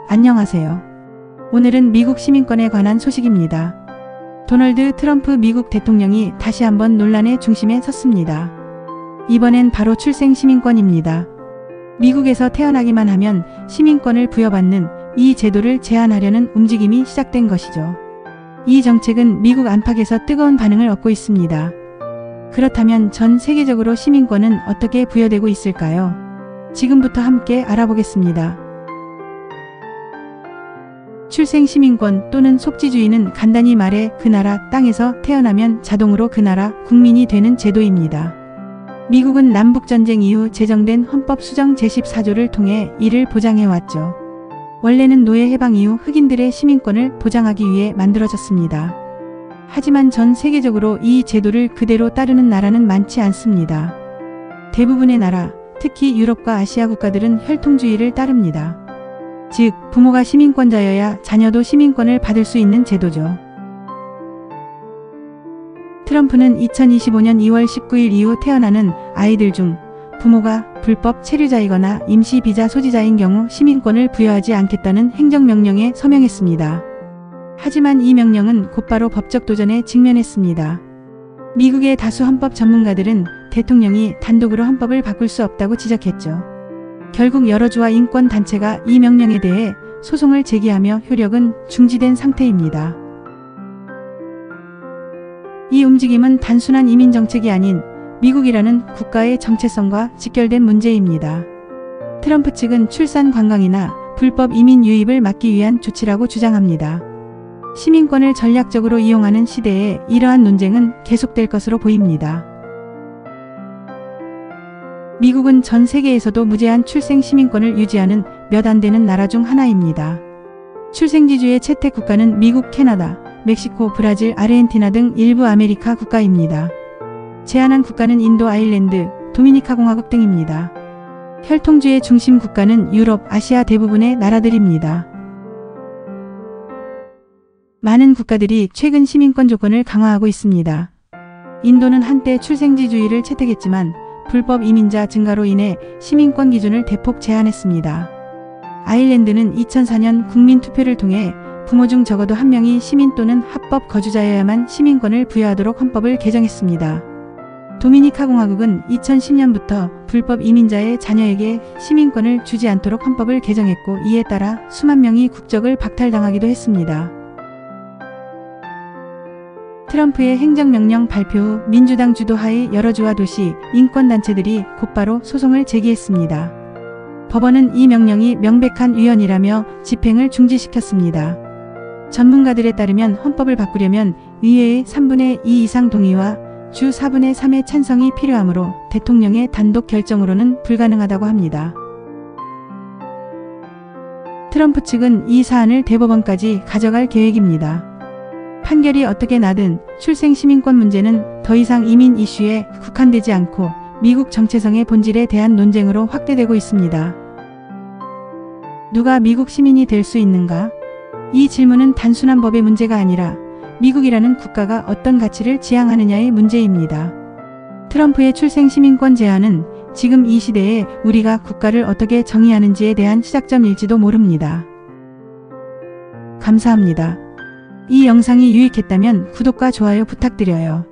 안녕하세요. 오늘은 미국 시민권에 관한 소식입니다. 도널드 트럼프 미국 대통령이 다시 한번 논란의 중심에 섰습니다. 이번엔 바로 출생 시민권입니다. 미국에서 태어나기만 하면 시민권을 부여받는 이 제도를 제한하려는 움직임이 시작된 것이죠. 이 정책은 미국 안팎에서 뜨거운 반응을 얻고 있습니다. 그렇다면 전 세계적으로 시민권은 어떻게 부여되고 있을까요? 지금부터 함께 알아보겠습니다. 출생 시민권 또는 속지주의는 간단히 말해 그 나라 땅에서 태어나면 자동으로 그 나라 국민이 되는 제도입니다. 미국은 남북전쟁 이후 제정된 헌법 수정 제14조를 통해 이를 보장해왔죠. 원래는 노예 해방 이후 흑인들의 시민권을 보장하기 위해 만들어졌습니다. 하지만 전 세계적으로 이 제도를 그대로 따르는 나라는 많지 않습니다. 대부분의 나라, 특히 유럽과 아시아 국가들은 혈통주의를 따릅니다. 즉, 부모가 시민권자여야 자녀도 시민권을 받을 수 있는 제도죠. 트럼프는 2025년 2월 19일 이후 태어나는 아이들 중 부모가 불법 체류자이거나 임시 비자 소지자인 경우 시민권을 부여하지 않겠다는 행정명령에 서명했습니다. 하지만 이 명령은 곧바로 법적 도전에 직면했습니다. 미국의 다수 헌법 전문가들은 대통령이 단독으로 헌법을 바꿀 수 없다고 지적했죠. 결국 여러 주와 인권단체가 이 명령에 대해 소송을 제기하며 효력은 중지된 상태입니다. 이 움직임은 단순한 이민정책이 아닌 미국이라는 국가의 정체성과 직결된 문제입니다. 트럼프 측은 출산 관광이나 불법 이민 유입을 막기 위한 조치라고 주장합니다. 시민권을 전략적으로 이용하는 시대에 이러한 논쟁은 계속될 것으로 보입니다. 미국은 전 세계에서도 무제한 출생 시민권을 유지하는 몇 안 되는 나라 중 하나입니다. 출생지주의 채택 국가는 미국, 캐나다, 멕시코, 브라질, 아르헨티나 등 일부 아메리카 국가입니다. 제한한 국가는 인도, 아일랜드, 도미니카 공화국 등입니다. 혈통주의 중심 국가는 유럽, 아시아 대부분의 나라들입니다. 많은 국가들이 최근 시민권 조건을 강화하고 있습니다. 인도는 한때 출생지주의를 채택했지만 불법 이민자 증가로 인해 시민권 기준을 대폭 제한했습니다. 아일랜드는 2004년 국민투표를 통해 부모 중 적어도 한 명이 시민 또는 합법 거주자여야만 시민권을 부여하도록 헌법을 개정했습니다. 도미니카 공화국은 2010년부터 불법 이민자의 자녀에게 시민권을 주지 않도록 헌법을 개정했고 이에 따라 수만 명이 국적을 박탈당하기도 했습니다. 트럼프의 행정명령 발표 후 민주당 주도하의 여러 주와 도시, 인권단체들이 곧바로 소송을 제기했습니다. 법원은 이 명령이 명백한 위헌이라며 집행을 중지시켰습니다. 전문가들에 따르면 헌법을 바꾸려면 의회의 3분의 2 이상 동의와 주 4분의 3의 찬성이 필요하므로 대통령의 단독 결정으로는 불가능하다고 합니다. 트럼프 측은 이 사안을 대법원까지 가져갈 계획입니다. 판결이 어떻게 나든 출생 시민권 문제는 더 이상 이민 이슈에 국한되지 않고 미국 정체성의 본질에 대한 논쟁으로 확대되고 있습니다. 누가 미국 시민이 될 수 있는가? 이 질문은 단순한 법의 문제가 아니라 미국이라는 국가가 어떤 가치를 지향하느냐의 문제입니다. 트럼프의 출생 시민권 제한은 지금 이 시대에 우리가 국가를 어떻게 정의하는지에 대한 시작점일지도 모릅니다. 감사합니다. 이 영상이 유익했다면 구독과 좋아요 부탁드려요.